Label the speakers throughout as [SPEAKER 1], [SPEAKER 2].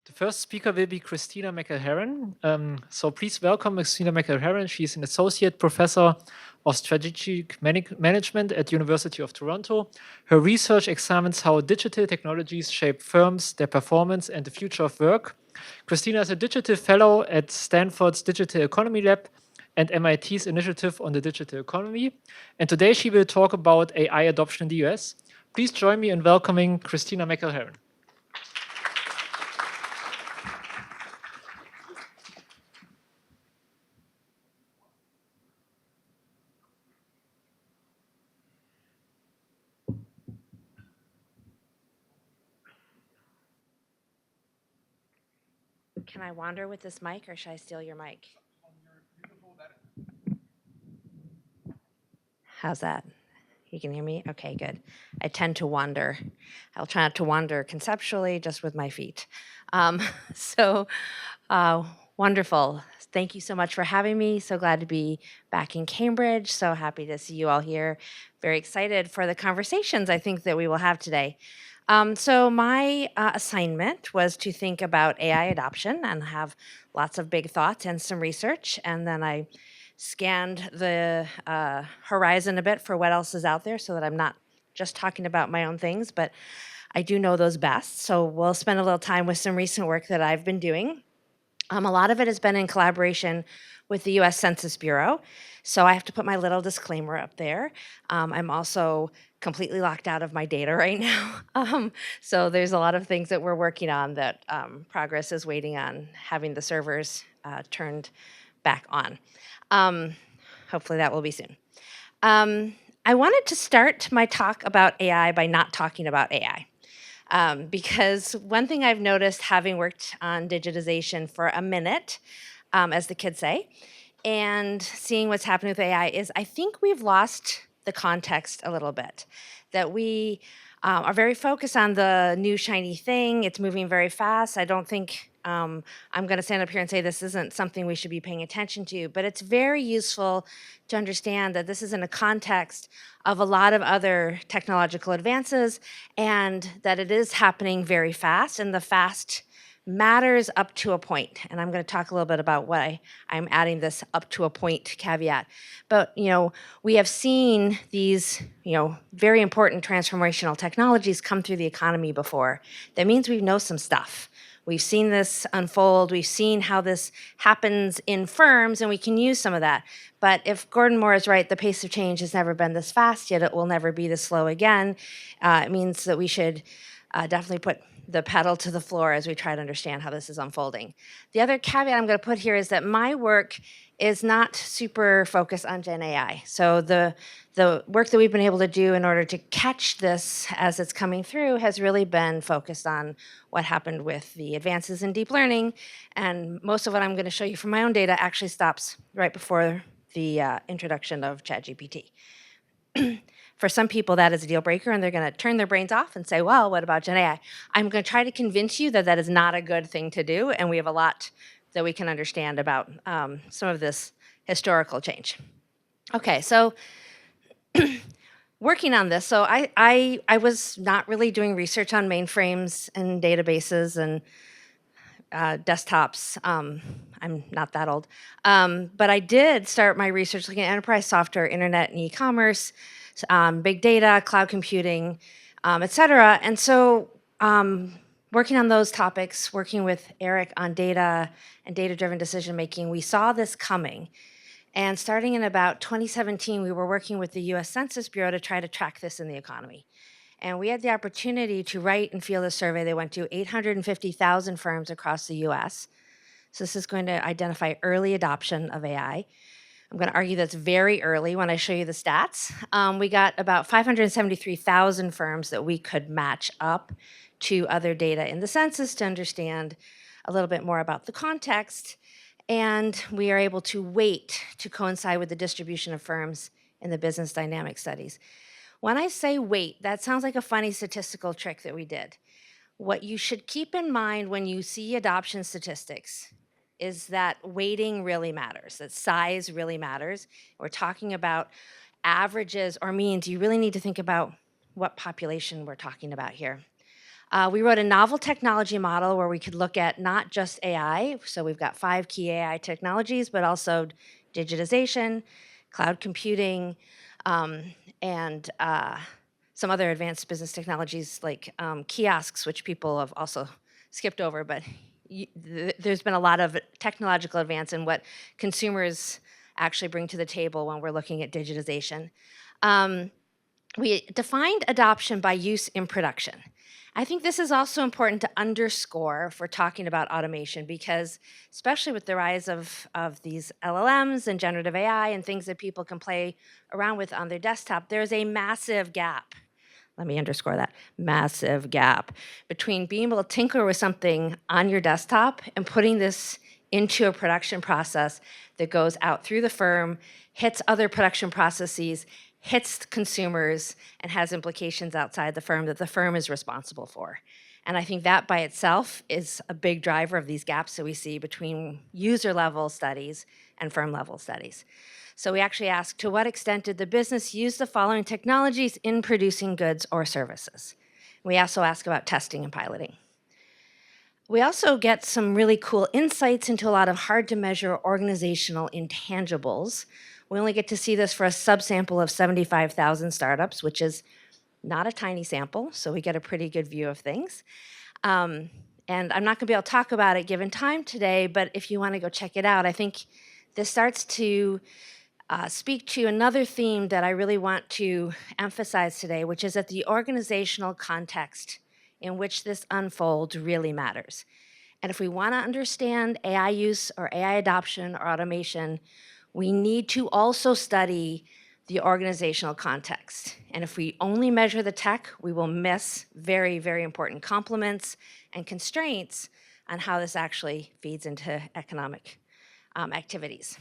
[SPEAKER 1] The first speaker will be Kristina McElhera. So please welcome Kristina McElhera. She's an associate professor of strategic management at the University of Toronto. Her research examines how digital technologies shape firms, their performance, and the future of work. Kristina is a digital fellow at Stanford's Digital Economy Lab and MIT's Initiative on the Digital Economy. And today she will talk about AI adoption in the US. Please join me in welcoming Kristina McElhera.
[SPEAKER 2] Can I wander with this mic or should I steal your mic? How's that? You can hear me? Okay, good. I tend to wander. I'll try not to wander conceptually, just with my feet. Um, so wonderful. Thank you so much for having me. So glad to be back in Cambridge. So happy to see you all here. Very excited for the conversations I think that we will have today. So my assignment was to think about AI adoption and have lots of big thoughts and some research. And then I scanned the horizon a bit for what else is out there so that I'm not just talking about my own things, but I do know those best. So we'll spend a little time with some recent work that I've been doing. A lot of it has been in collaboration with the US Census Bureau. So I have to put my little disclaimer up there. I'm also completely locked out of my data right now. So there's a lot of things that we're working on that progress is waiting on having the servers turned back on. Hopefully that will be soon. I wanted to start my talk about AI by not talking about AI. Because one thing I've noticed having worked on digitization for a minute, as the kids say, and seeing what's happening with AI is I think we've lost the context a little bit. That we are very focused on the new shiny thing. It's moving very fast. I don't think I'm going to stand up here and say this isn't something we should be paying attention to, but it's very useful to understand that this is in a context of a lot of other technological advances and that it is happening very fast, and the fast matters up to a point. And I'm going to talk a little bit about why I'm adding this up to a point caveat. But, we have seen these, very important transformational technologies come through the economy before. That means we know some stuff. We've seen this unfold. We've seen how this happens in firms, and we can use some of that. But if Gordon Moore is right, the pace of change has never been this fast, yet it will never be this slow again. It means that we should definitely put the pedal to the floor as we try to understand how this is unfolding. The other caveat I'm going to put here is that my work is not super focused on Gen AI. So the work that we've been able to do in order to catch this as it's coming through has really been focused on what happened with the advances in deep learning. And most of what I'm going to show you from my own data actually stops right before the introduction of ChatGPT. For some people, that is a deal breaker, and they're going to turn their brains off and say, well, what about Gen AI? I'm going to try to convince you that that is not a good thing to do, and we have a lot that we can understand about some of this historical change. Okay, so working on this, so I was not really doing research on mainframes and databases and desktops. I'm not that old. But I did start my research looking at enterprise software, internet and e-commerce, big data, cloud computing, et cetera. And so working on those topics, working with Eric on data and data-driven decision-making, we saw this coming. And starting in about 2017, we were working with the US Census Bureau to try to track this in the economy. And we had the opportunity to write and field a survey. They went to 850,000 firms across the US. So this is going to identify early adoption of AI. I'm going to argue that's very early when I show you the stats. We got about 573,000 firms that we could match up to other data in the census to understand a little bit more about the context. And we are able to weight to coincide with the distribution of firms in the business dynamic studies. When I say weight, that sounds like a funny statistical trick that we did. What you should keep in mind when you see adoption statistics is that weighting really matters, that size really matters. We're talking about averages or means. You really need to think about what population we're talking about here. We wrote a novel technology model where we could look at not just AI, so we've got 5 key AI technologies, but also digitization, cloud computing, and some other advanced business technologies like kiosks, which people have also skipped over, but there's been a lot of technological advance in what consumers actually bring to the table when we're looking at digitization. We defined adoption by use in production. I think this is also important to underscore if we're talking about automation, because especially with the rise of these LLMs and generative AI and things that people can play around with on their desktop, there's a massive gap. Let me underscore that, massive gap between being able to tinker with something on your desktop and putting this into a production process that goes out through the firm, hits other production processes, hits consumers, and has implications outside the firm that the firm is responsible for. And I think that by itself is a big driver of these gaps that we see between user-level studies and firm-level studies. So we actually asked, to what extent did the business use the following technologies in producing goods or services? We also ask about testing and piloting. We also get some really cool insights into a lot of hard-to-measure organizational intangibles. We only get to see this for a subsample of 75,000 startups, which is not a tiny sample, so we get a pretty good view of things. And I'm not gonna be able to talk about it given time today, but if you wanna go check it out, I think this starts to speak to another theme that I really want to emphasize today, which is that the organizational context in which this unfolds really matters. And if we wanna understand AI use or AI adoption or automation, we need to also study the organizational context. And if we only measure the tech, we will miss very, very important complements and constraints on how this actually feeds into economic activities.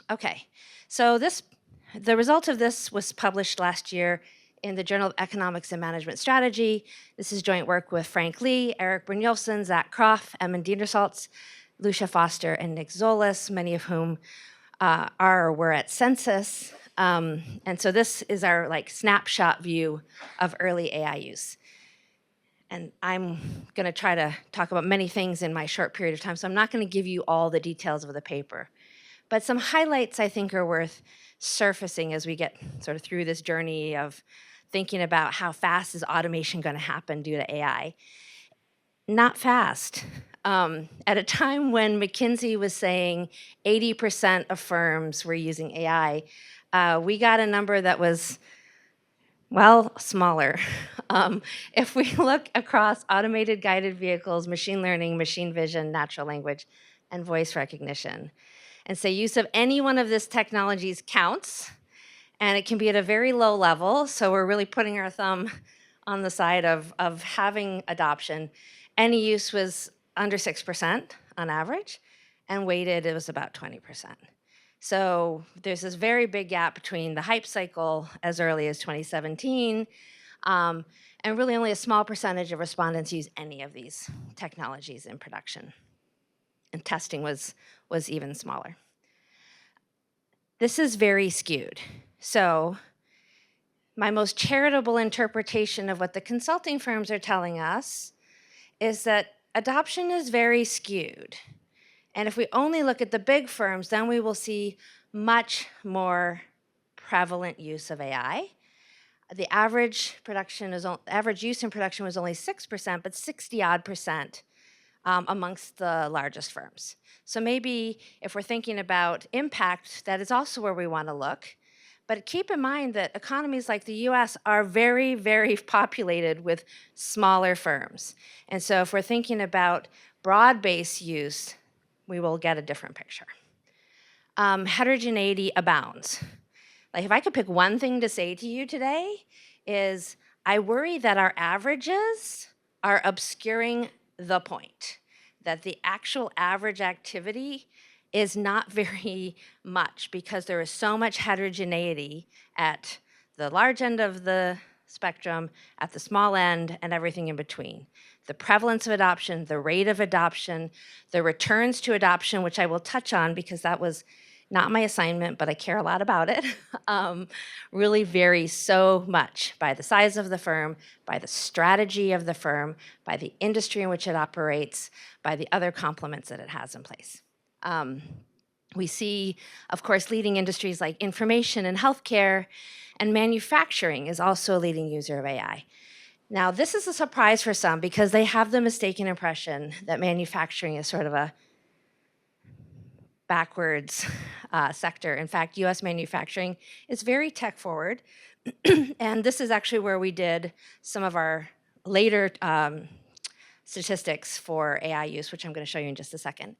[SPEAKER 2] Okay, so the result of this was published last year in the Journal of Economics and Management Strategy. This is joint work with Frank Lee, Eric Brynjolfsson, Zach Croft, Edmund Dienersaltz, Lucia Foster, and Nick Zolas, many of whom are or were at Census. And so this is our snapshot view of early AI use. And I'm gonna try to talk about many things in my short period of time, so I'm not gonna give you all the details of the paper. But some highlights I think are worth surfacing as we get sort of through this journey of thinking about how fast is automation gonna happen due to AI. Not fast. At a time when McKinsey was saying 80% of firms were using AI, we got a number that was, well, smaller. If we look across automated guided vehicles, machine learning, machine vision, natural language, and voice recognition, and say use of any one of these technologies counts, and it can be at a very low level, so we're really putting our thumb on the side of having adoption. Any use was under 6% on average, and weighted it was about 20%. So there's this very big gap between the hype cycle as early as 2017, and really only a small percentage of respondents use any of these technologies in production. And testing was even smaller. This is very skewed. So my most charitable interpretation of what the consulting firms are telling us is that adoption is very skewed. And if we only look at the big firms, then we will see much more prevalent use of AI. The average use in production was only 6%, but 60-odd% amongst the largest firms. So maybe if we're thinking about impact, that is also where we want to look. But keep in mind that economies like the US are very, very populated with smaller firms. And so if we're thinking about broad-based use, we will get a different picture. Heterogeneity abounds. Like if I could pick one thing to say to you today is I worry that our averages are obscuring the point, that the actual average activity is not very much because there is so much heterogeneity at the large end of the spectrum, at the small end, and everything in between. The prevalence of adoption, the rate of adoption, the returns to adoption, which I will touch on because that was not my assignment, but I care a lot about it, really varies so much by the size of the firm, by the strategy of the firm, by the industry in which it operates, by the other complements that it has in place. We see, of course, leading industries like information and healthcare, and manufacturing is also a leading user of AI. Now, this is a surprise for some because they have the mistaken impression that manufacturing is sort of a backwards sector. In fact, US manufacturing is very tech forward. And this is actually where we did some of our later statistics for AI use, which I'm going to show you in just a second.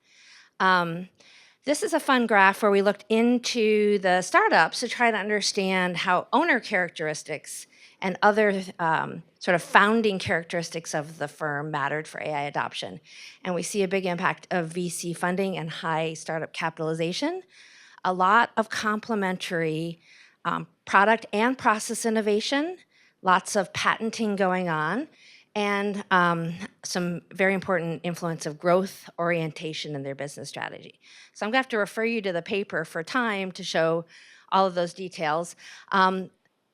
[SPEAKER 2] This is a fun graph where we looked into the startups to try to understand how owner characteristics and other sort of founding characteristics of the firm mattered for AI adoption. And we see a big impact of VC funding and high startup capitalization, a lot of complementary product and process innovation, lots of patenting going on, and some very important influence of growth orientation in their business strategy. So I'm going to have to refer you to the paper for time to show all of those details.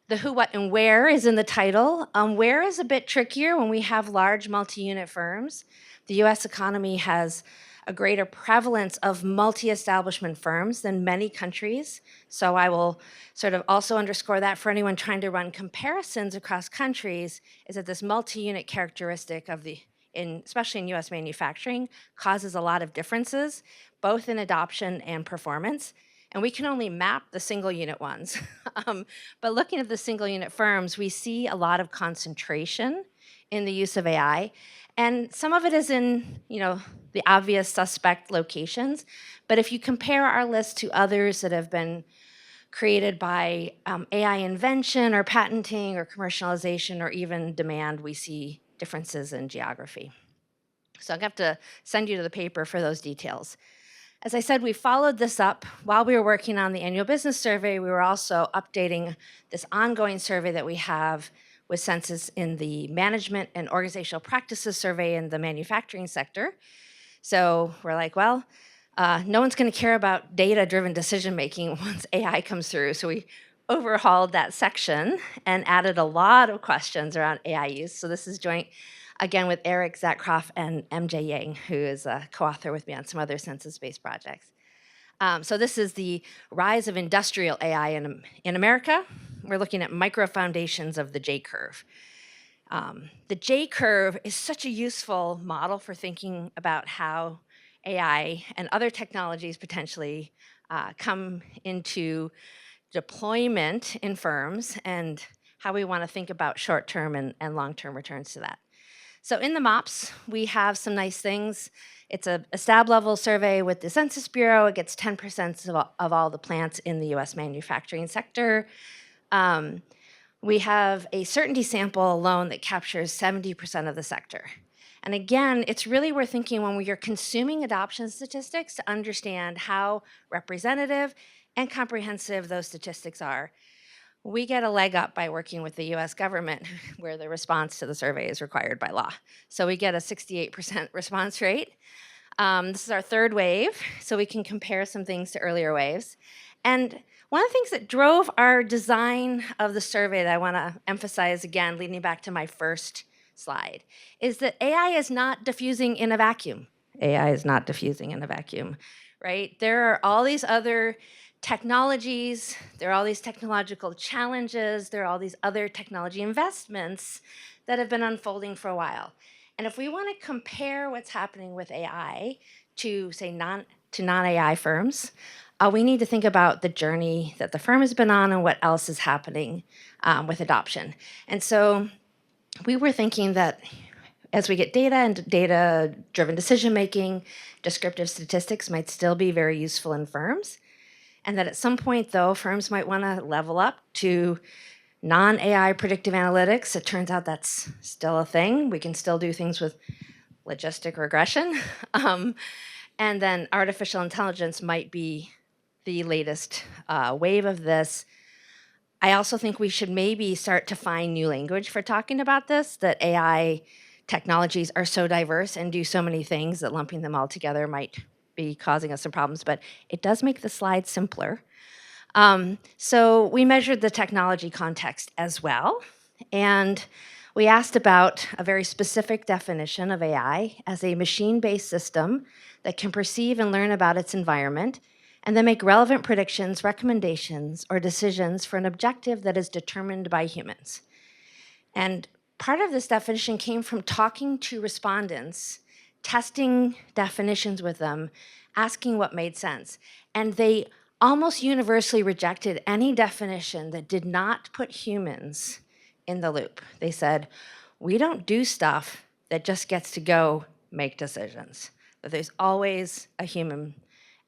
[SPEAKER 2] The who, what, and where is in the title. Where is a bit trickier when we have large multi-unit firms. The US economy has a greater prevalence of multi-establishment firms than many countries. So I will sort of also underscore that for anyone trying to run comparisons across countries, is that this multi-unit characteristic of especially in US manufacturing, causes a lot of differences, both in adoption and performance. And we can only map the single unit ones. But looking at the single unit firms, we see a lot of concentration in the use of AI. And some of it is in, the obvious suspect locations. But if you compare our list to others that have been created by AI invention or patenting or commercialization or even demand, we see differences in geography. So I'm going to have to send you to the paper for those details. As I said, we followed this up while we were working on the annual business survey. We were also updating this ongoing survey that we have with census in the management and organizational practices survey in the manufacturing sector. So we're like, well, no one's going to care about data-driven decision-making once AI comes through. So we overhauled that section and added a lot of questions around AI use. So this is joint, again, with Eric Zackroff and MJ Yang, who is a co-author with me on some other census-based projects. So this is the rise of industrial AI in America. We're looking at micro foundations of the J-curve. The J-curve is such a useful model for thinking about how AI and other technologies potentially come into deployment in firms and how we want to think about short-term and long-term returns to that. So in the MOPS, we have some nice things. It's a stab level survey with the Census Bureau. It gets 10% of all the plants in the US manufacturing sector. We have a certainty sample alone that captures 70% of the sector. And again, it's really worth thinking when you're consuming adoption statistics to understand how representative and comprehensive those statistics are. We get a leg up by working with the US government, where the response to the survey is required by law. So we get a 68% response rate. This is our third wave, so we can compare some things to earlier waves. And one of the things that drove our design of the survey that I want to emphasize again, leading back to my first slide, is that AI is not diffusing in a vacuum. AI is not diffusing in a vacuum, right? There are all these other technologies, there are all these technological challenges, there are all these other technology investments that have been unfolding for a while. And if we want to compare what's happening with AI to, say, non-AI firms, we need to think about the journey that the firm has been on and what else is happening with adoption. And so we were thinking that as we get data and data-driven decision-making, descriptive statistics might still be very useful in firms. And that at some point, though, firms might want to level up to non-AI predictive analytics. It turns out that's still a thing. We can still do things with logistic regression. And then artificial intelligence might be the latest wave of this. I also think we should maybe start to find new language for talking about this, that AI technologies are so diverse and do so many things that lumping them all together might be causing us some problems, but it does make the slide simpler. So we measured the technology context as well, and we asked about a very specific definition of AI as a machine-based system that can perceive and learn about its environment and then make relevant predictions, recommendations, or decisions for an objective that is determined by humans. And part of this definition came from talking to respondents, testing definitions with them, asking what made sense. And they almost universally rejected any definition that did not put humans in the loop. They said, we don't do stuff that just gets to go make decisions, but there's always a human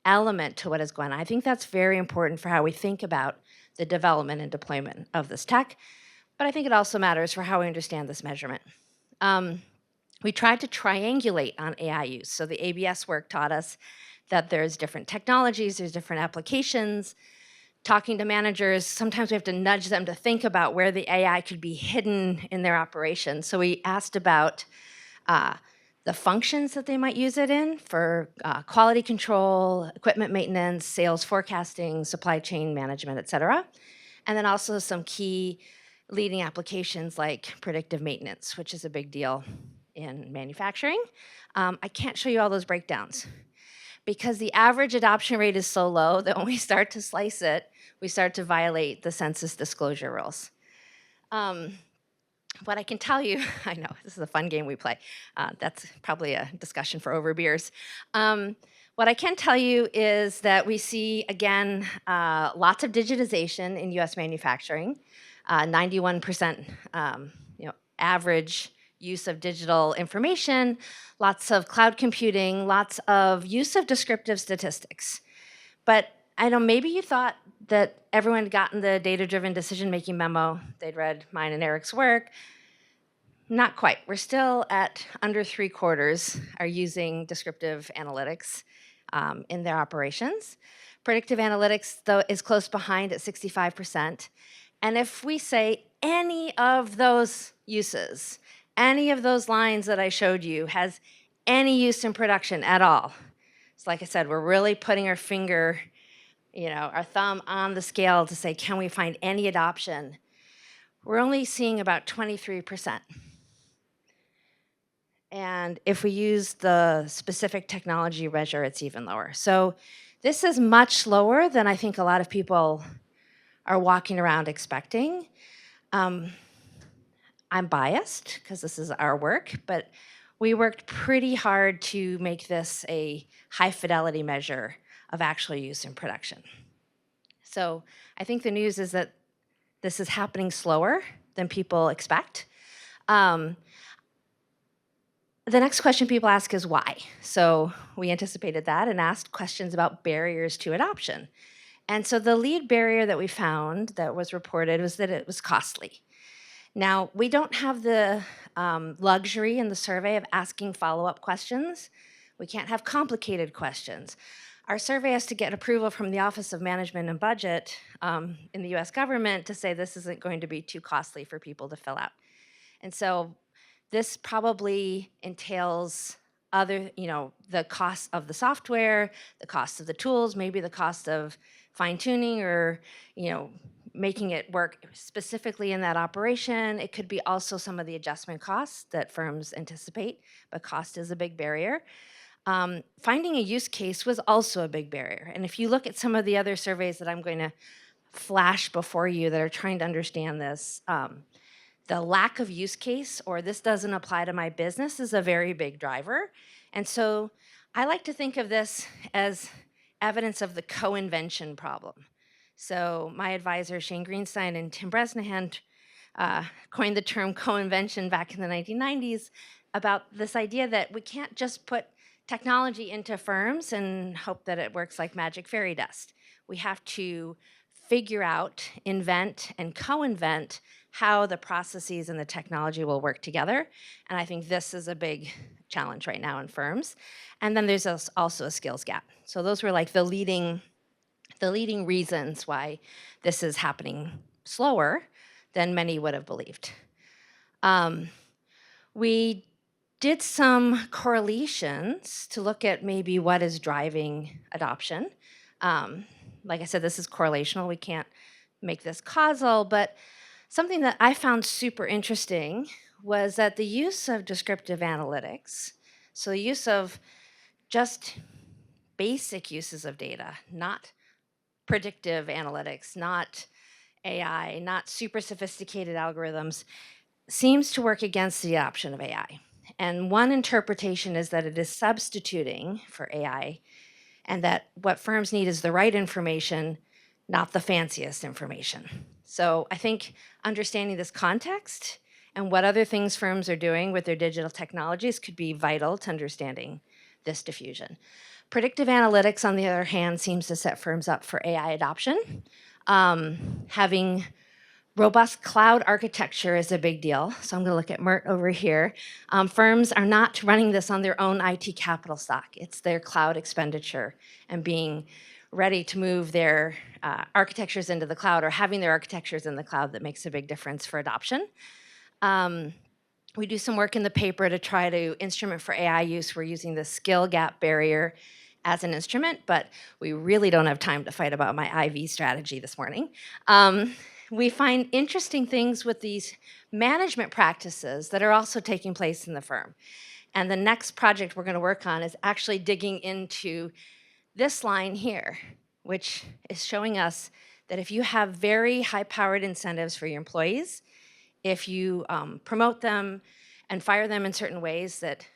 [SPEAKER 2] element to what is going on. I think that's very important for how we think about the development and deployment of this tech, but I think it also matters for how we understand this measurement. We tried to triangulate on AI use. So the ABS work taught us that there's different technologies, there's different applications. Talking to managers, sometimes we have to nudge them to think about where the AI could be hidden in their operations. So we asked about the functions that they might use it in for quality control, equipment maintenance, sales forecasting, supply chain management, et cetera. And then also some key leading applications like predictive maintenance, which is a big deal in manufacturing. I can't show you all those breakdowns because the average adoption rate is so low that when we start to slice it, we start to violate the census disclosure rules. What I can tell you, I know, this is a fun game we play. That's probably a discussion for over beers. What I can tell you is that we see, again, lots of digitization in US manufacturing, 91% average use of digital information, lots of cloud computing, lots of use of descriptive statistics. But I know maybe you thought that everyone had gotten the data-driven decision-making memo. They'd read mine and Eric's work. Not quite. We're still at under 3/4 are using descriptive analytics in their operations. Predictive analytics, though, is close behind at 65%. And if we say any of those uses, any of those lines that I showed you has any use in production at all, so like I said, we're really putting our finger, our thumb on the scale to say, can we find any adoption? We're only seeing about 23%. And if we use the specific technology measure, it's even lower. So this is much lower than I think a lot of people are walking around expecting. I'm biased because this is our work, but we worked pretty hard to make this a high fidelity measure of actual use in production. So I think the news is that this is happening slower than people expect. The next question people ask is why? So we anticipated that and asked questions about barriers to adoption. And so the lead barrier that we found that was reported was that it was costly. Now, we don't have the luxury in the survey of asking follow-up questions. We can't have complicated questions. Our survey has to get approval from the Office of Management and Budget in the US government to say this isn't going to be too costly for people to fill out. And so this probably entails other, the cost of the software, the cost of the tools, maybe the cost of fine-tuning or, making it work specifically in that operation. It could be also some of the adjustment costs that firms anticipate, but cost is a big barrier. Finding a use case was also a big barrier. And if you look at some of the other surveys that I'm going to flash before you that are trying to understand this, the lack of use case or this doesn't apply to my business is a very big driver. And so I like to think of this as evidence of the co-invention problem. So my advisor, Shane Greenstein and Tim Bresnahan, coined the term co-invention back in the 1990s about this idea that we can't just put technology into firms and hope that it works like magic fairy dust. We have to figure out, invent, and co-invent how the processes and the technology will work together. And I think this is a big challenge right now in firms. And then there's also a skills gap. So those were like the leading reasons why this is happening slower than many would have believed. We did some correlations to look at maybe what is driving adoption. Like I said, this is correlational. We can't make this causal, but something that I found super interesting was that the use of descriptive analytics, so the use of just basic uses of data, not predictive analytics, not AI, not super sophisticated algorithms, seems to work against the adoption of AI. And one interpretation is that it is substituting for AI, and that what firms need is the right information, not the fanciest information. So I think understanding this context and what other things firms are doing with their digital technologies could be vital to understanding this diffusion. Predictive analytics, on the other hand, seems to set firms up for AI adoption. Having robust cloud architecture is a big deal. So I'm going to look at Mert over here. Firms are not running this on their own IT capital stock. It's their cloud expenditure and being ready to move their architectures into the cloud, or having their architectures in the cloud, that makes a big difference for adoption. We do some work in the paper to try to instrument for AI use. We're using the skill gap barrier as an instrument, but we really don't have time to fight about my IV strategy this morning. We find interesting things with these management practices that are also taking place in the firm. And the next project we're going to work on is actually digging into this line here, which is showing us that if you have very high-powered incentives for your employees, if you promote them and fire them in certain ways that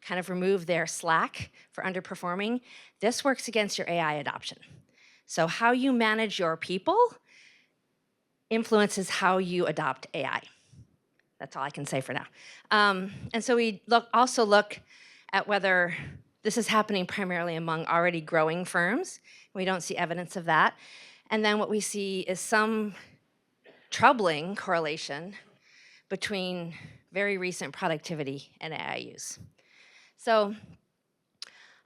[SPEAKER 2] kind of remove their slack for underperforming, this works against your AI adoption. So how you manage your people influences how you adopt AI. That's all I can say for now. And so we also look at whether this is happening primarily among already growing firms. We don't see evidence of that. And then what we see is some troubling correlation between very recent productivity and AI use. So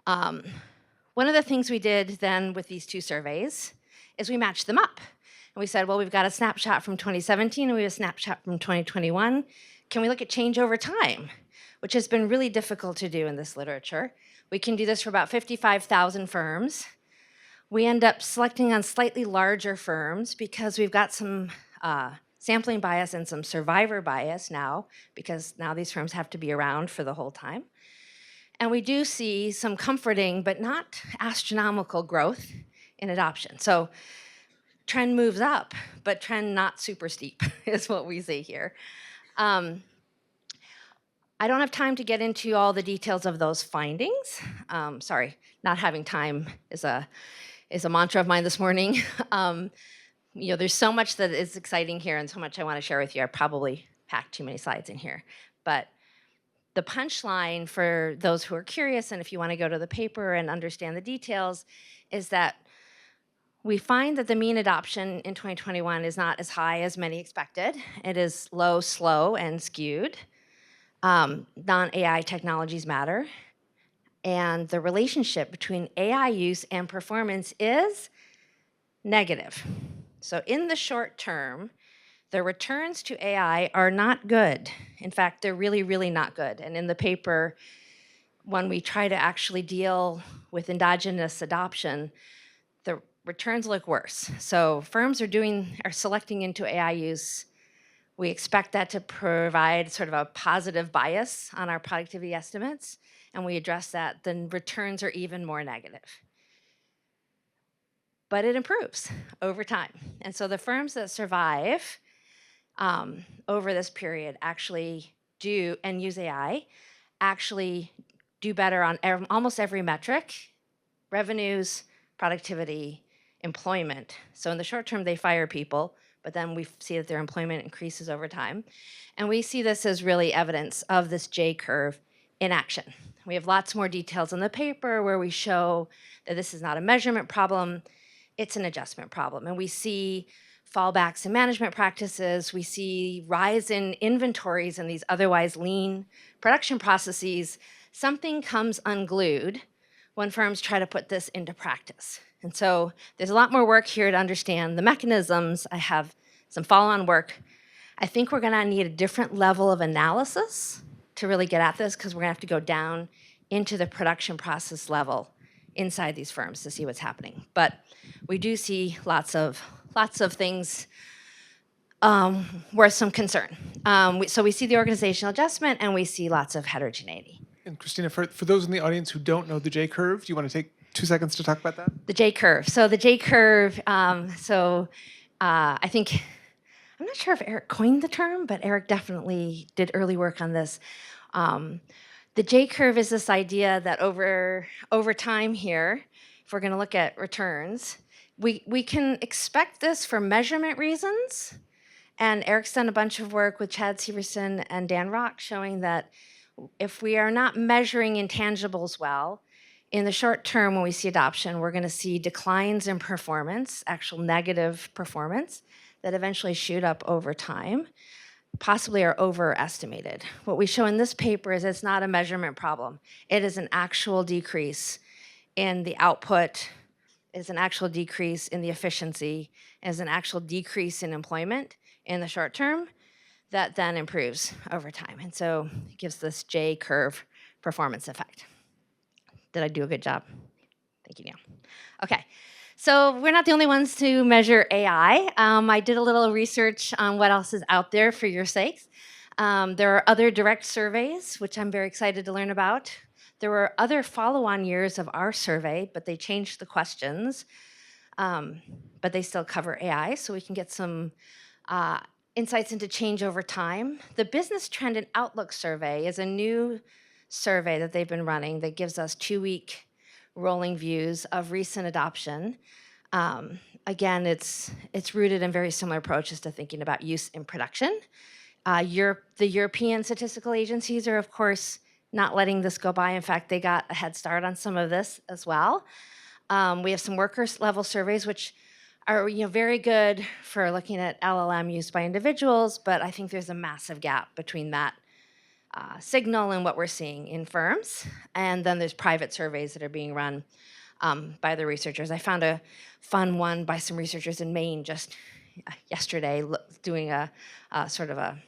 [SPEAKER 2] one of the things we did then with these two surveys is we matched them up. And we said, well, we've got a snapshot from 2017 and we have a snapshot from 2021. Can we look at change over time? Which has been really difficult to do in this literature. We can do this for about 55,000 firms. We end up selecting on slightly larger firms because we've got some sampling bias and some survivor bias now, because now these firms have to be around for the whole time. And we do see some comforting but not astronomical growth in adoption. So trend moves up, but trend not super steep is what we see here. I don't have time to get into all the details of those findings. Sorry, not having time is a mantra of mine this morning. There's so much that is exciting here and so much I want to share with you. I probably packed too many slides in here. But the punchline for those who are curious, and if you want to go to the paper and understand the details, is that we find that the mean adoption in 2021 is not as high as many expected. It is low, slow, and skewed. Non-AI technologies matter. And the relationship between AI use and performance is negative. So in the short term, the returns to AI are not good. In fact, they're really, really not good. And in the paper, when we try to actually deal with endogenous adoption, the returns look worse. So firms are selecting into AI use. We expect that to provide sort of a positive bias on our productivity estimates, and we address that, then returns are even more negative. But it improves over time. And so the firms that survive over this period actually do, and use AI, actually do better on almost every metric: revenues, productivity, employment. So in the short term, they fire people, but then we see that their employment increases over time. And we see this as really evidence of this J-curve in action. We have lots more details in the paper where we show that this is not a measurement problem, it's an adjustment problem. And we see fallbacks in management practices, we see rise in inventories in these otherwise lean production processes. Something comes unglued when firms try to put this into practice. And so there's a lot more work here to understand the mechanisms. I have some follow-on work. I think we're gonna need a different level of analysis to really get at this because we're going to have to go down into the production process level inside these firms to see what's happening. But we do see lots of things worth some concern. So we see the organizational adjustment and we see lots of heterogeneity.
[SPEAKER 3] And Kristina, for those in the audience who don't know the J curve, do you want to take 2 seconds to talk about that?
[SPEAKER 2] The J curve. So the J curve, I think, I'm not sure if Eric coined the term, but Eric definitely did early work on this. The J curve is this idea that over time here, if we're going to look at returns, we can expect this for measurement reasons. And Eric's done a bunch of work with Chad Severson and Dan Rock showing that if we are not measuring intangibles well, in the short term when we see adoption, we're going to see declines in performance, actual negative performance, that eventually shoot up over time, possibly are overestimated. What we show in this paper is it's not a measurement problem. It is an actual decrease in the output, is an actual decrease in the efficiency, is an actual decrease in employment in the short term that then improves over time. And so it gives this J curve performance effect. Did I do a good job? Thank you, Neil. Okay, so we're not the only ones to measure AI. I did a little research on what else is out there for your sakes. There are other direct surveys, which I'm very excited to learn about. There were other follow-on years of our survey, but they changed the questions. But they still cover AI, so we can get some insights into change over time. The Business Trend and Outlook survey is a new survey that they've been running that gives us 2-week rolling views of recent adoption. Again, it's rooted in very similar approaches to thinking about use in production. The European statistical agencies are, of course, not letting this go by. In fact, they got a head start on some of this as well. We have some workers level surveys, which are very good for looking at LLM used by individuals, but I think there's a massive gap between that signal and what we're seeing in firms. And then there's private surveys that are being run by the researchers. I found a fun one by some researchers in Maine just yesterday doing a sort of a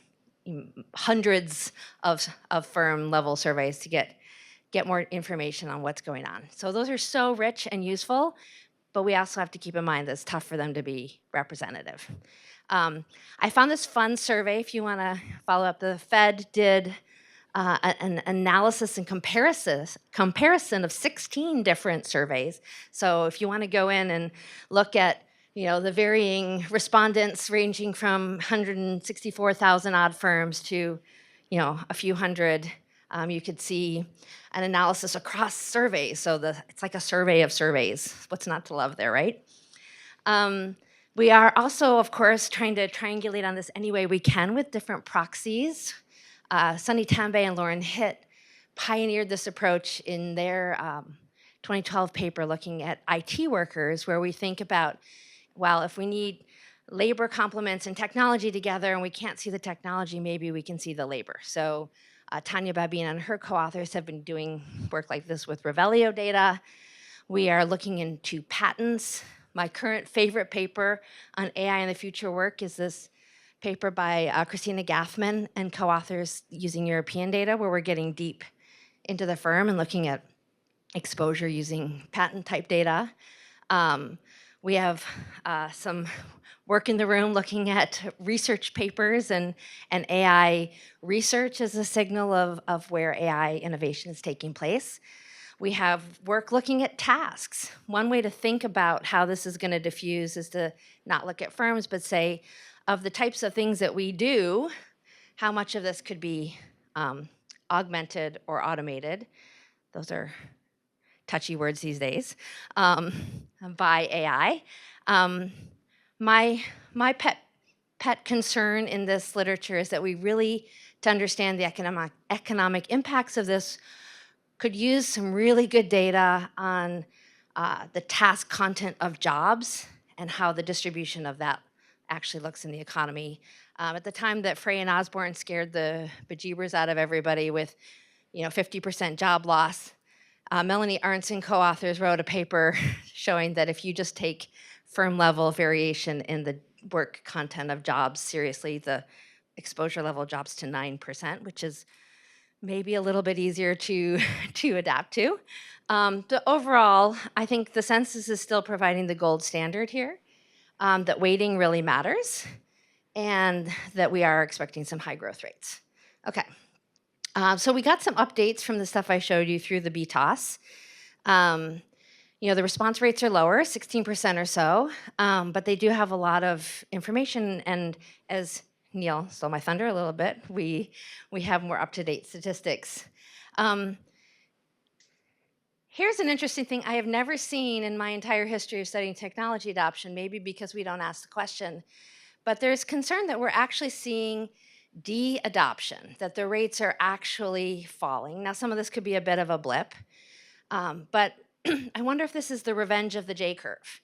[SPEAKER 2] hundreds of firm level surveys to get more information on what's going on. So those are so rich and useful, but we also have to keep in mind that it's tough for them to be representative. I found this fun survey if you want to follow up. The Fed did an analysis and comparison of 16 different surveys. So if you want to go in and look at the varying respondents ranging from 164,000 odd firms to a few hundred, you could see an analysis across surveys. So it's like a survey of surveys. What's not to love there, right? We are also, of course, trying to triangulate on this any way we can with different proxies. Sunny Tambe and Lauren Hitt pioneered this approach in their 2012 paper looking at IT workers, where we think about, well, if we need labor complements and technology together and we can't see the technology, maybe we can see the labor. So Tanya Babin and her co-authors have been doing work like this with Revelio data. We are looking into patents. My current favorite paper on AI in the future work is this paper by Christina Gaffman and co-authors using European data, where we're getting deep into the firm and looking at exposure using patent type data. We have some work in the room looking at research papers and AI research as a signal of where AI innovation is taking place. We have work looking at tasks. One way to think about how this is going to diffuse is to not look at firms, but say, of the types of things that we do, how much of this could be augmented or automated? Those are touchy words these days, by AI. My pet concern in this literature is that we really, to understand the economic impacts of this, could use some really good data on the task content of jobs and how the distribution of that actually looks in the economy. At the time that Frey and Osborne scared the bejeebers out of everybody with 50% job loss, Melanie Arntzen co-authors wrote a paper showing that if you just take firm level variation in the work content of jobs seriously, the exposure level drops to 9%, which is maybe a little bit easier to, to adapt to. But overall, I think the census is still providing the gold standard here, that weighting really matters, and that we are expecting some high growth rates. Okay, so we got some updates from the stuff I showed you through the BTOS. You know, the response rates are lower, 16% or so, but they do have a lot of information, and as Neil stole my thunder a little bit, we have more up-to-date statistics. Here's an interesting thing I have never seen in my entire history of studying technology adoption, maybe because we don't ask the question, but there's concern that we're actually seeing de-adoption, that the rates are actually falling. Now, some of this could be a bit of a blip, but I wonder if this is the revenge of the J-curve,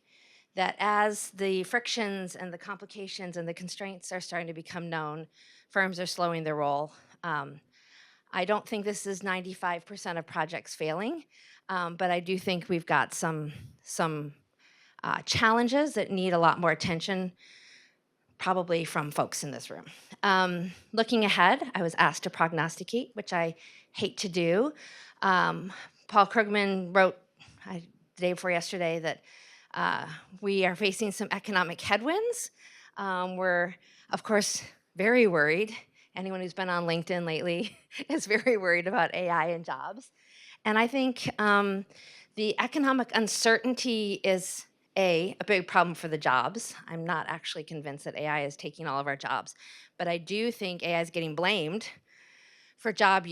[SPEAKER 2] that as the frictions and the complications and the constraints are starting to become known, firms are slowing their roll. I don't think this is 95% of projects failing, but I do think we've got some challenges that need a lot more attention, probably from folks in this room. Looking ahead, I was asked to prognosticate, which I hate to do. Paul Krugman wrote the day before yesterday that we are facing some economic headwinds. We're, of course, very worried. Anyone who's been on LinkedIn lately is very worried about AI and jobs. And I think the economic uncertainty is a big problem for the jobs. I'm not actually convinced that AI is taking all of our jobs, but I do think AI is getting blamed for job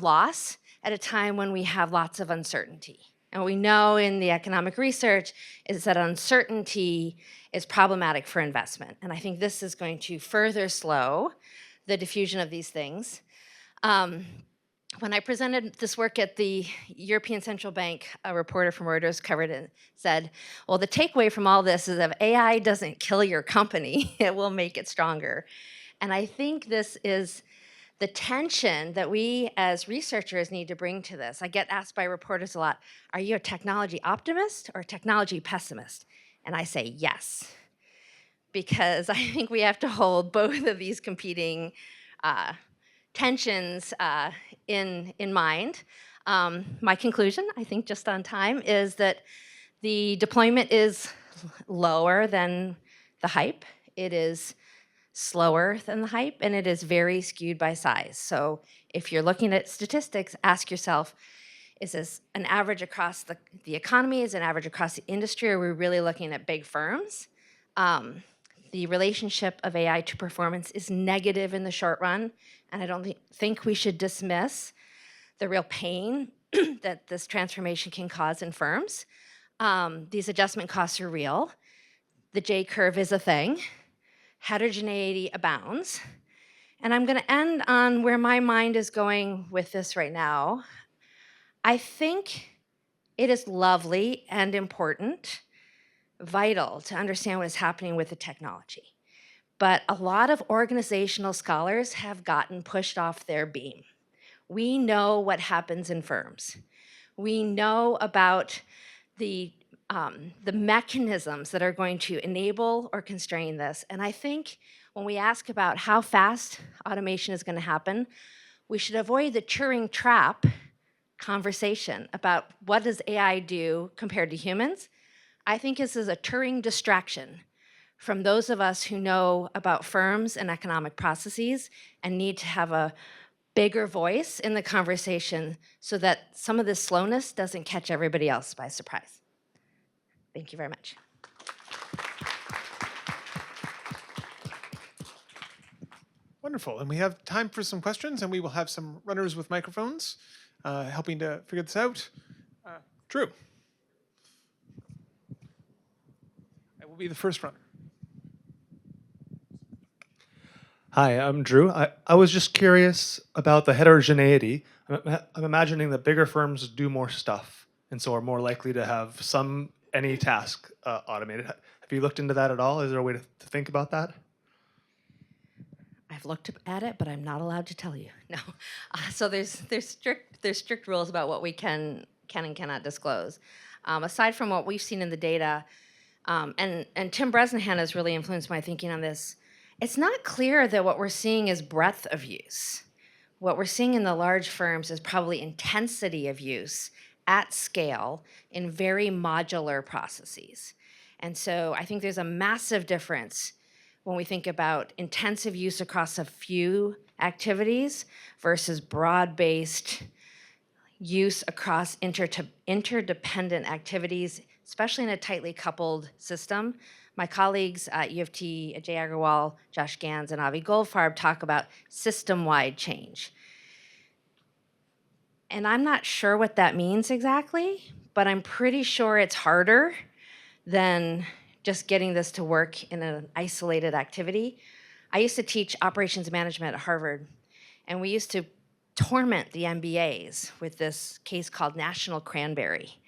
[SPEAKER 2] loss at a time when we have lots of uncertainty. And what we know in the economic research is that uncertainty is problematic for investment. And I think this is going to further slow the diffusion of these things. When I presented this work at the European Central Bank, a reporter from Reuters covered it and said, well, the takeaway from all this is if AI doesn't kill your company, it will make it stronger. And I think this is the tension that we as researchers need to bring to this. I get asked by reporters a lot, are you a technology optimist or a technology pessimist? And I say yes, because I think we have to hold both of these competing tensions in mind. My conclusion, I think just on time, is that the deployment is lower than the hype. It is slower than the hype, and it is very skewed by size. So if you're looking at statistics, ask yourself, is this an average across the economy? Is it an average across the industry? Or are we really looking at big firms? The relationship of AI to performance is negative in the short run, and I don't think we should dismiss the real pain that this transformation can cause in firms. These adjustment costs are real. The J-curve is a thing. Heterogeneity abounds. And I'm going to end on where my mind is going with this right now. I think it is lovely and important, vital to understand what is happening with the technology. But a lot of organizational scholars have gotten pushed off their beam. We know what happens in firms. We know about the mechanisms that are going to enable or constrain this. And I think when we ask about how fast automation is going to happen, we should avoid the Turing trap conversation about what does AI do compared to humans. I think this is a Turing distraction from those of us who know about firms and economic processes and need to have a bigger voice in the conversation so that some of this slowness doesn't catch everybody else by surprise. Thank you very much.
[SPEAKER 3] Wonderful. And we have time for some questions, and we will have some runners with microphones helping to figure this out. Drew. I will be the first runner.
[SPEAKER 4] Hi, I'm Drew. I was just curious about the heterogeneity. I'm imagining that bigger firms do more stuff and so are more likely to have any task automated. Have you looked into that at all? Is there a way to think about that?
[SPEAKER 2] I've looked at it, but I'm not allowed to tell you. No. So there's strict rules about what we can and cannot disclose. Aside from what we've seen in the data, and Tim Bresnahan has really influenced my thinking on this, it's not clear that what we're seeing is breadth of use. what we're seeing in the large firms is probably intensity of use at scale in very modular processes. And so I think there's a massive difference when we think about intensive use across a few activities versus broad-based use across interdependent activities, especially in a tightly coupled system. My colleagues at U of T, Jay Agarwal, Josh Gans, and Avi Goldfarb talk about system-wide change. And I'm not sure what that means exactly, but I'm pretty sure it's harder than just getting this to work in an isolated activity. I used to teach operations management at Harvard, and we used to torment the MBAs with this case called National Cranberry.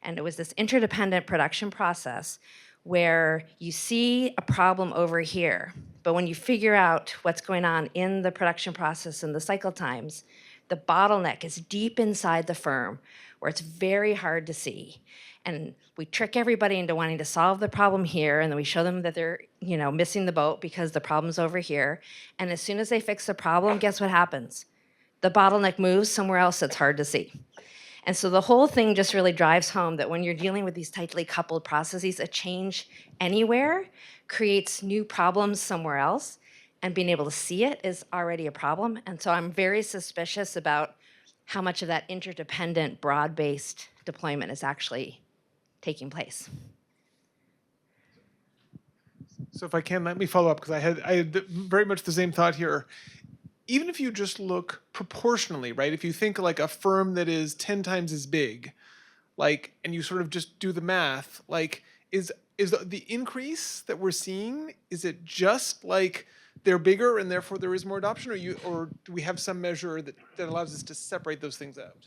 [SPEAKER 2] And it was this interdependent production process where you see a problem over here, but when you figure out what's going on in the production process and the cycle times, the bottleneck is deep inside the firm where it's very hard to see. And we trick everybody into wanting to solve the problem here, and then we show them that they're, missing the boat because the problem's over here. And as soon as they fix the problem, guess what happens? The bottleneck moves somewhere else that's hard to see. And so the whole thing just really drives home that when you're dealing with these tightly coupled processes, a change anywhere creates new problems somewhere else, and being able to see it is already a problem. And so I'm very suspicious about how much of that interdependent, broad-based deployment is actually taking place.
[SPEAKER 3] So if I can, let me follow up, because I had very much the same thought here. Even if you just look proportionally, right? If you think like a firm that is 10 times as big, and you sort of just do the math, is the increase that we're seeing, is it just like they're bigger and therefore there is more adoption, or do we have some measure that allows us to separate those things out?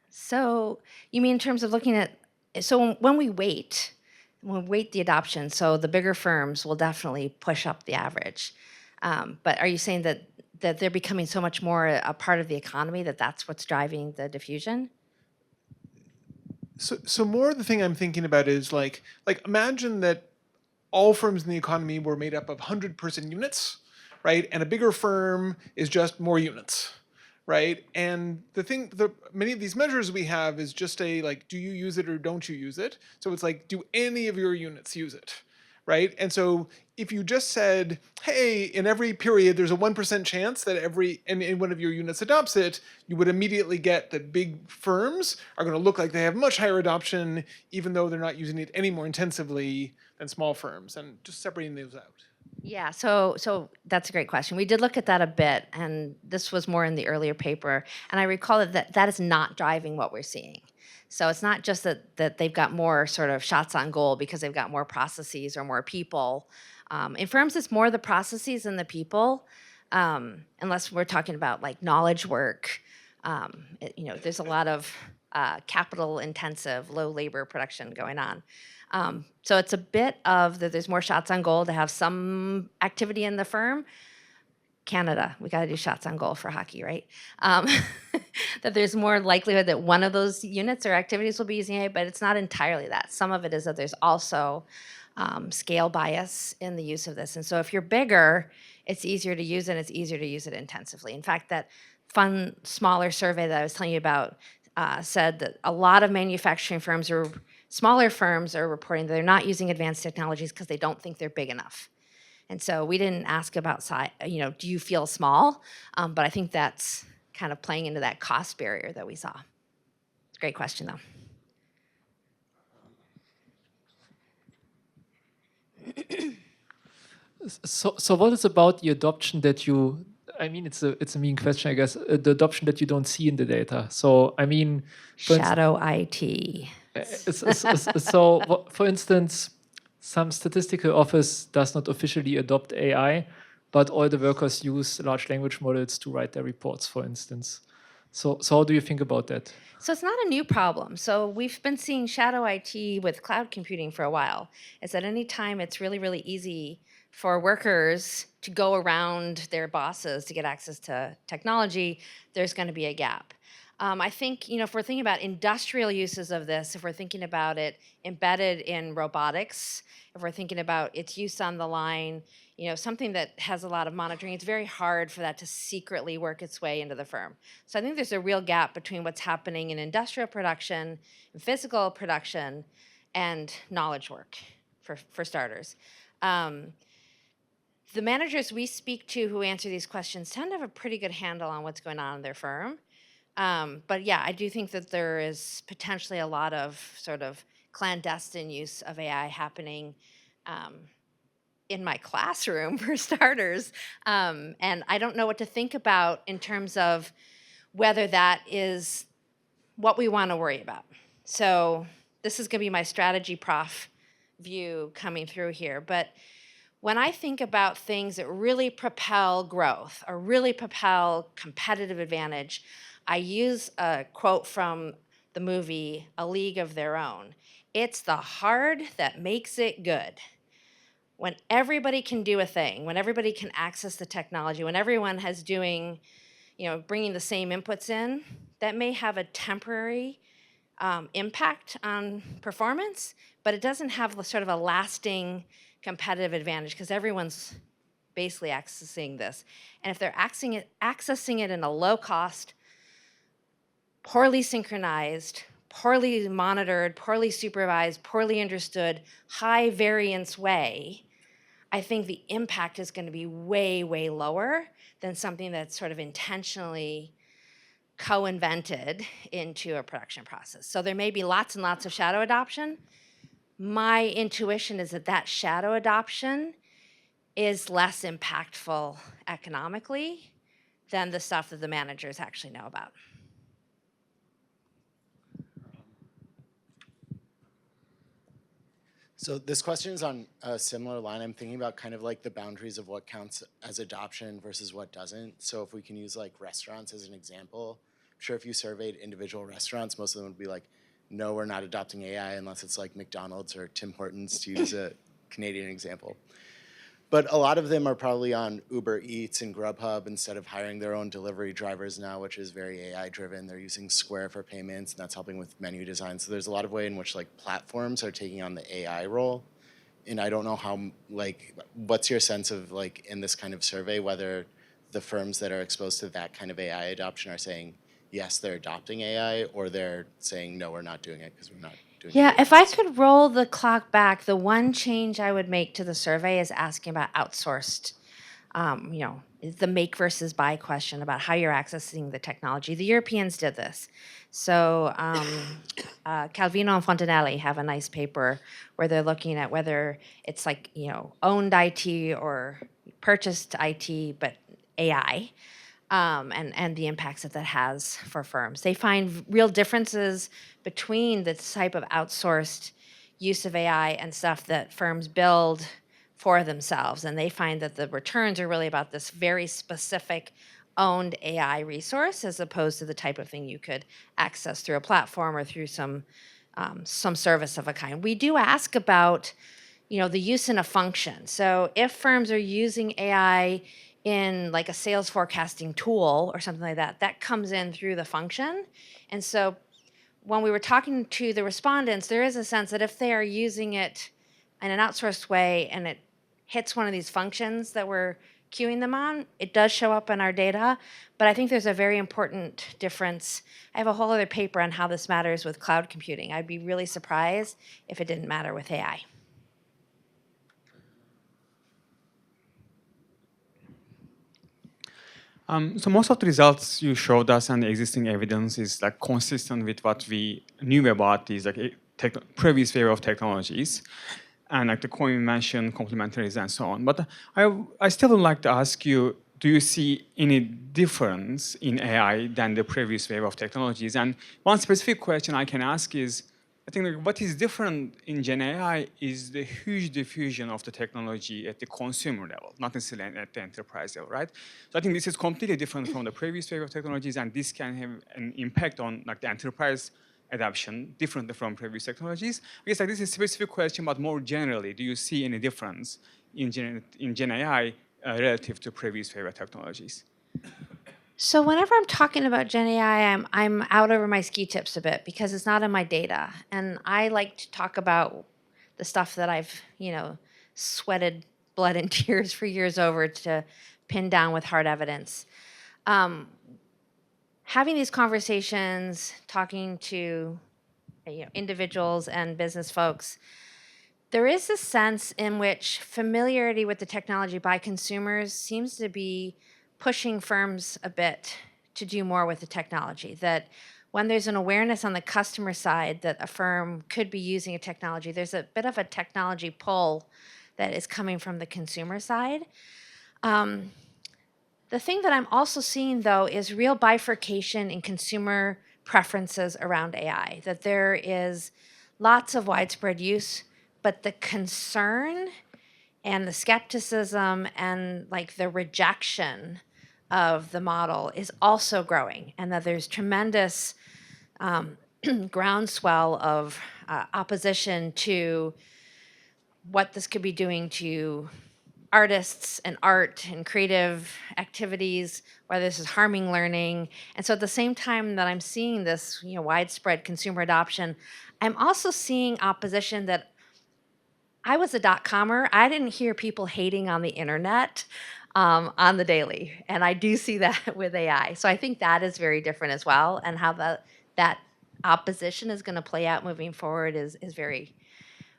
[SPEAKER 2] So you mean in terms of looking at, so when we weight the adoption, so the bigger firms will definitely push up the average. But are you saying that they're becoming so much more a part of the economy that that's what's driving the diffusion?
[SPEAKER 3] So more the thing I'm thinking about is like imagine that all firms in the economy were made up of 100-person units, right? And a bigger firm is just more units, right? And many of these measures we have is just do you use it or don't you use it? So it's like, do any of your units use it, right? And so if you just said, hey, in every period there's a 1% chance that and one of your units adopts it, you would immediately get that big firms are going to look like they have much higher adoption, even though they're not using it any more intensively than small firms, and just separating those out.
[SPEAKER 2] Yeah, so that's a great question. We did look at that a bit, and this was more in the earlier paper, and I recall that is not driving what we're seeing. So it's not just that they've got more sort of shots on goal because they've got more processes or more people. In firms, it's more the processes than the people, unless we're talking about like knowledge work. There's a lot of capital-intensive, low labor production going on. So it's a bit of that there's more shots on goal to have some activity in the firm. Canada, we got to do shots on goal for hockey, right? That there's more likelihood that one of those units or activities will be using it, but it's not entirely that. Some of it is that there's also scale bias in the use of this. And so if you're bigger, it's easier to use and it's easier to use it intensively. In fact, that fun, smaller survey that I was telling you about said that a lot of manufacturing firms or smaller firms are reporting that they're not using advanced technologies because they don't think they're big enough. And so we didn't ask about size, do you feel small? But I think that's kind of playing into that cost barrier that we saw. It's a great question, though.
[SPEAKER 1] So what is about the adoption that you, it's a mean question, I guess, the adoption that you don't see in the data. So,
[SPEAKER 2] Shadow IT.
[SPEAKER 1] So, for instance, some statistical office does not officially adopt AI, but all the workers use large language models to write their reports, for instance. So how do you think about that?
[SPEAKER 2] So it's not a new problem. So we've been seeing shadow IT with cloud computing for a while. It's at any time it's really, really easy for workers to go around their bosses to get access to technology, there's going to be a gap. I think, if we're thinking about industrial uses of this, if we're thinking about it embedded in robotics, if we're thinking about its use on the line, something that has a lot of monitoring, it's very hard for that to secretly work its way into the firm. So I think there's a real gap between what's happening in industrial production, and physical production, and knowledge work, for starters. The managers we speak to who answer these questions tend to have a pretty good handle on what's going on in their firm. But yeah, I do think that there is potentially a lot of sort of clandestine use of AI happening in my classroom, for starters. And I don't know what to think about in terms of whether that is what we want to worry about. So this is going to be my strategy prof view coming through here. But when I think about things that really propel growth or really propel competitive advantage, I use a quote from the movie A League of Their Own. It's the hard that makes it good. When everybody can do a thing, when everybody can access the technology, when everyone has doing, bringing the same inputs in, that may have a temporary impact on performance, but it doesn't have sort of a lasting competitive advantage because everyone's basically accessing this. And if they're accessing it in a low cost, poorly synchronized, poorly monitored, poorly supervised, poorly understood, high variance way, I think the impact is going to be way, way lower than something that's sort of intentionally co-invented into a production process. So there may be lots and lots of shadow adoption. My intuition is that shadow adoption is less impactful economically than the stuff that the managers actually know about.
[SPEAKER 5] So this question is on a similar line. I'm thinking about kind of like the boundaries of what counts as adoption versus what doesn't. So if we can use like restaurants as an example, I'm sure if you surveyed individual restaurants, most of them would be like, no, we're not adopting AI unless it's like McDonald's or Tim Hortons, to use a Canadian example. But a lot of them are probably on Uber Eats and Grubhub instead of hiring their own delivery drivers now, which is very AI driven. They're using Square for payments, and that's helping with menu design. So there's a lot of way in which like platforms are taking on the AI role. And I don't know how, like, what's your sense of like in this kind of survey, whether the firms that are exposed to that kind of AI adoption are saying, yes, they're adopting AI, or they're saying, no, we're not doing it because we're not doing it.
[SPEAKER 2] Yeah, if I could roll the clock back, the one change I would make to the survey is asking about outsourced, the make versus buy question about how you're accessing the technology. The Europeans did this. So Calvino and Fontanelli have a nice paper where they're looking at whether it's like, owned IT or purchased IT, but AI. And the impacts that has for firms. They find real differences between the type of outsourced use of AI and stuff that firms build for themselves. And they find that the returns are really about this very specific owned AI resource as opposed to the type of thing you could access through a platform or through some service of a kind. We do ask about, the use in a function. So if firms are using AI in like a sales forecasting tool or something like that, that comes in through the function. And so when we were talking to the respondents, there is a sense that if they are using it in an outsourced way and it hits one of these functions that we're queuing them on, it does show up in our data. But I think there's a very important difference. I have a whole other paper on how this matters with cloud computing. I'd be really surprised if it didn't matter with AI.
[SPEAKER 6] So most of the results you showed us and the existing evidence is like consistent with what we knew about these like previous wave of technologies, and like the co-invention, complementaries, and so on. But I still would like to ask you: do you see any difference in AI than the previous wave of technologies? And one specific question I can ask is, I think like what is different in Gen AI is the huge diffusion of the technology at the consumer level, not necessarily at the enterprise level, right? So I think this is completely different from the previous wave of technologies, and this can have an impact on like the enterprise adoption differently from previous technologies. I guess like this is a specific question, but more generally, do you see any difference in Gen AI relative to previous wave of technologies?
[SPEAKER 2] So whenever I'm talking about Gen AI, I'm out over my ski tips a bit because it's not in my data, and I like to talk about the stuff that I've sweated blood and tears for years over to pin down with hard evidence. Having these conversations, talking to individuals and business folks, there is a sense in which familiarity with the technology by consumers seems to be pushing firms a bit to do more with the technology. That when there's an awareness on the customer side that a firm could be using a technology, there's a bit of a technology pull that is coming from the consumer side. The thing that I'm also seeing, though, is real bifurcation in consumer preferences around AI, that there is lots of widespread use, but the concern and the skepticism and like the rejection of the model is also growing, and that there's tremendous groundswell of opposition to what this could be doing to artists and art and creative activities, whether this is harming learning. And so at the same time that I'm seeing this widespread consumer adoption, I'm also seeing opposition that I was a dot-commer. I didn't hear people hating on the internet on the daily. And I do see that with AI. So I think that is very different as well. And how that opposition is going to play out moving forward is very,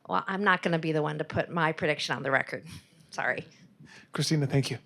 [SPEAKER 2] well, I'm not going to be the one to put my prediction on the record. Sorry.
[SPEAKER 3] Kristina, thank you.